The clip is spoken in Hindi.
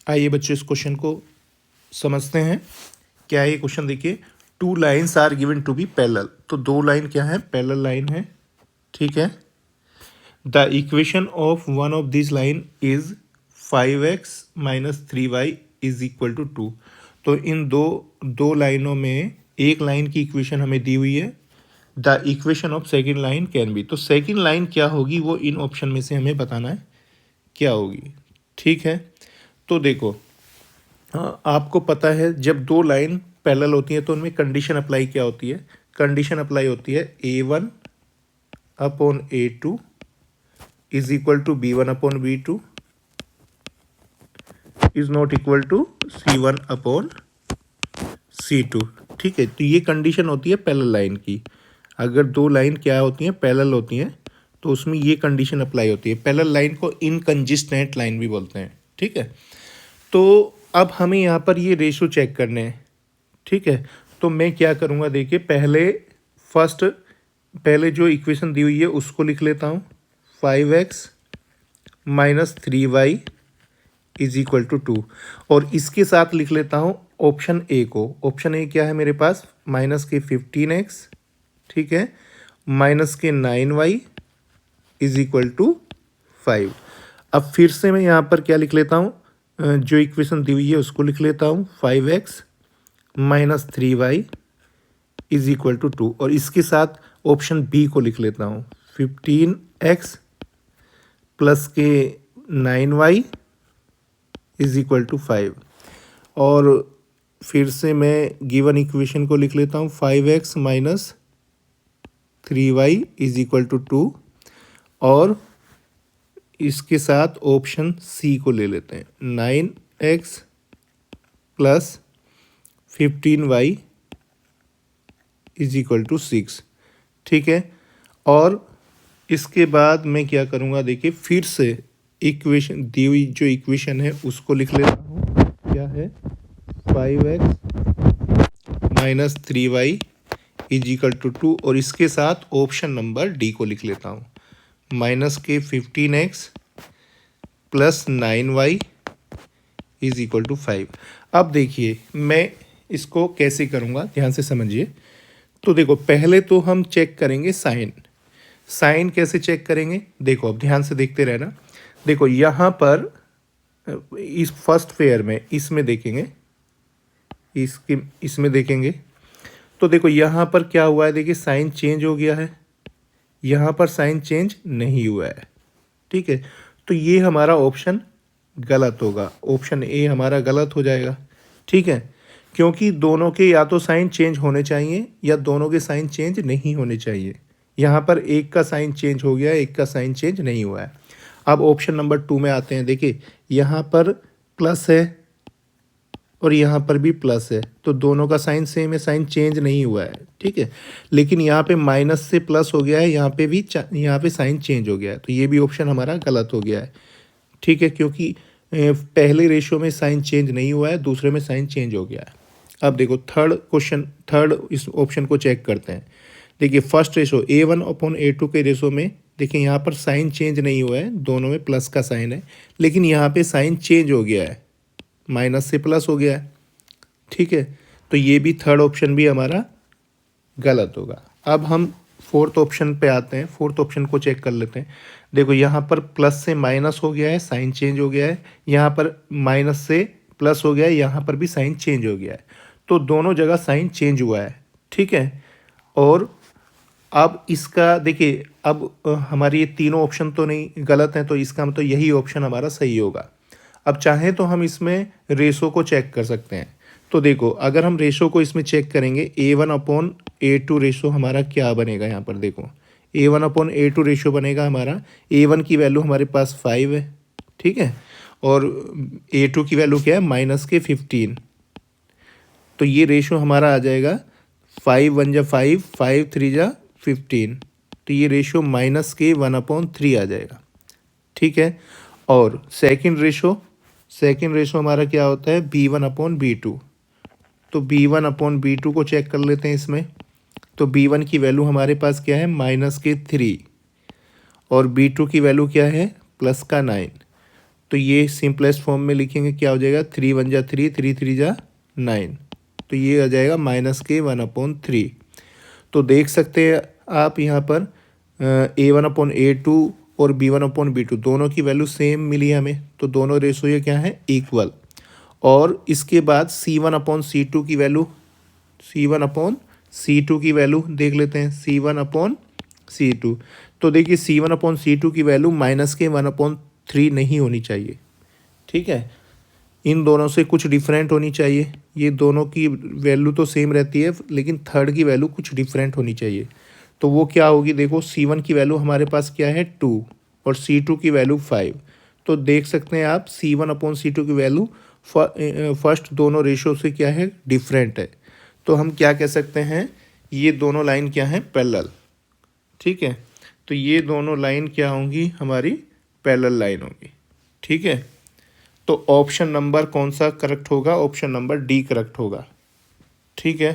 आइए बच्चों इस क्वेश्चन को समझते हैं। क्या है ये क्वेश्चन, देखिए। Two lines are given to be parallel, तो दो लाइन क्या है, पैरेलल लाइन है, ठीक है। The equation of one of this line is 5x minus 3y is equal to 2। तो इन दो दो लाइनों में एक लाइन की इक्वेशन हमें दी हुई है। The equation of second line can be, तो सेकेंड लाइन क्या होगी वो इन ऑप्शन में से हमें बताना है क्या होगी, ठीक है। तो देखो, हाँ, आपको पता है जब दो लाइन पैरेलल होती हैं तो उनमें कंडीशन अप्लाई क्या होती है। कंडीशन अप्लाई होती है A1 upon A2 is equal to B1 upon B2 is not equal to C1 upon C2, ठीक है। तो ये कंडीशन होती है पैरेलल लाइन की। अगर दो लाइन क्या होती हैं, पैरेलल होती हैं, तो उसमें ये कंडीशन अप्लाई होती है। पैरेलल लाइन को इनकंजिस्टेंट लाइन भी बोलते हैं, ठीक है। तो अब हमें यहाँ पर ये रेशो चेक करने हैं, ठीक है। तो मैं क्या करूँगा, देखिए, पहले जो इक्वेशन दी हुई है उसको लिख लेता हूँ। 5x minus 3y is equal to 2, और इसके साथ लिख लेता हूँ ऑप्शन ए को। ऑप्शन ए क्या है मेरे पास, माइनस के 15x, ठीक है, माइनस के 9y इज इक्वल टू 5। अब फिर से मैं यहाँ पर क्या लिख लेता हूँ, जो इक्वेशन दी हुई है उसको लिख लेता हूँ। 5x minus 3y is equal to 2, और इसके साथ ऑप्शन बी को लिख लेता हूँ। 15x प्लस के 9y इज इक्वल टू 5, और फिर से मैं गिवन इक्वेशन को लिख लेता हूँ। 5x minus 3y is equal to 2, और इसके साथ ऑप्शन सी को ले लेते हैं। 9x plus 15y is equal to 6, ठीक है। और इसके बाद मैं क्या करूँगा, देखिए, फिर से इक्वेशन दी हुई जो इक्वेशन है उसको लिख लेता हूँ। क्या है, 5x minus 3y is equal to 2, और इसके साथ ऑप्शन नंबर डी को लिख लेता हूँ। माइनस के 15x plus 9y is equal to 5। अब देखिए मैं इसको कैसे करूँगा, ध्यान से समझिए। तो देखो, पहले तो हम चेक करेंगे साइन कैसे चेक करेंगे, देखो अब ध्यान से देखते रहना। देखो यहाँ पर इस फर्स्ट पेयर में इसमें देखेंगे, इसमें देखेंगे, तो देखो यहाँ पर क्या हुआ है, देखिए साइन चेंज हो गया है, यहाँ पर साइन चेंज नहीं हुआ है, ठीक है। तो ये हमारा ऑप्शन गलत होगा, ऑप्शन ए हमारा गलत हो जाएगा, ठीक है। क्योंकि दोनों के या तो साइन चेंज होने चाहिए या दोनों के साइन चेंज नहीं होने चाहिए। यहाँ पर एक का साइन चेंज हो गया है, एक का साइन चेंज नहीं हुआ है। अब ऑप्शन नंबर 2 में आते हैं। देखिए यहाँ पर प्लस है और यहाँ पर भी प्लस है, तो दोनों का साइन सेम है, साइन चेंज नहीं हुआ है, ठीक है। लेकिन यहाँ पे माइनस से प्लस हो गया है, यहाँ पे भी यहाँ पे साइन चेंज हो गया है, तो ये भी ऑप्शन हमारा गलत हो गया है, ठीक है। क्योंकि पहले रेशो में साइन चेंज नहीं हुआ है, दूसरे में साइन चेंज हो गया है। अब देखो थर्ड इस ऑप्शन को चेक करते हैं। देखिए first ratio A1 upon A2 के रेशो में देखिए यहाँ पर साइन चेंज नहीं हुआ है, दोनों में प्लस का साइन है, लेकिन यहाँ पे साइन चेंज हो गया है, माइनस से प्लस हो गया है, ठीक है। तो ये भी थर्ड ऑप्शन भी हमारा गलत होगा। अब हम फोर्थ ऑप्शन पे आते हैं, फोर्थ ऑप्शन को चेक कर लेते हैं। देखो यहाँ पर प्लस से माइनस हो गया है, साइन चेंज हो गया है, यहाँ पर माइनस से प्लस हो गया है, यहाँ पर भी साइन चेंज हो गया है, तो दोनों जगह साइन चेंज हुआ है, ठीक है। और अब इसका देखिए, अब हमारी ये तीनों ऑप्शन तो नहीं गलत हैं, तो इसका मतलब यही ऑप्शन हमारा सही होगा। अब चाहें तो हम इसमें रेशो को चेक कर सकते हैं। तो देखो अगर हम रेशो को इसमें चेक करेंगे, A1 अपॉन A2 रेशो हमारा क्या बनेगा, यहाँ पर देखो A1 अपॉन A2 रेशो बनेगा हमारा, A1 की वैल्यू हमारे पास 5 है, ठीक है, और A2 की वैल्यू क्या है, माइनस के 15। तो ये रेशो हमारा आ जाएगा 5 1 जा 5, 5 3 जा 15, तो ये रेशो माइनस के 1/3 आ जाएगा, ठीक है। और सेकंड रेशो हमारा क्या होता है, B1 अपॉन B2। तो B1 अपॉन B2 को चेक कर लेते हैं इसमें। तो B1 की वैल्यू हमारे पास क्या है, माइनस के 3, और B2 की वैल्यू क्या है, प्लस का 9। तो ये सिंपलेस्ट फॉर्म में लिखेंगे, क्या हो जाएगा, 3 1 जा 3, 3 3 जा 9, तो ये आ जाएगा -k1/3। तो देख सकते हैं आप यहाँ पर A1/A2 और B1/B2 दोनों की वैल्यू सेम मिली हमें, तो दोनों रेशो ये क्या है, इक्वल। और इसके बाद C1/C2 की वैल्यू, C1/C2 की वैल्यू देख लेते हैं, C1/C2। तो देखिए C1/C2 की वैल्यू -k1/3 नहीं होनी चाहिए, ठीक है, इन दोनों से कुछ डिफरेंट होनी चाहिए। ये दोनों की वैल्यू तो सेम रहती है, लेकिन थर्ड की वैल्यू कुछ डिफरेंट होनी चाहिए। तो वो क्या होगी, देखो C1 की वैल्यू हमारे पास क्या है 2 और C2 की वैल्यू 5। तो देख सकते हैं आप C1/C2 की वैल्यू फर्स्ट दोनों रेशो से क्या है, डिफरेंट है। तो हम क्या कह सकते हैं, ये दोनों लाइन क्या है, पैरेलल, ठीक है। तो ये दोनों लाइन क्या होंगी, हमारी पैरेलल लाइन होगी, ठीक है। तो ऑप्शन नंबर कौन सा करेक्ट होगा, ऑप्शन नंबर डी करेक्ट होगा, ठीक है।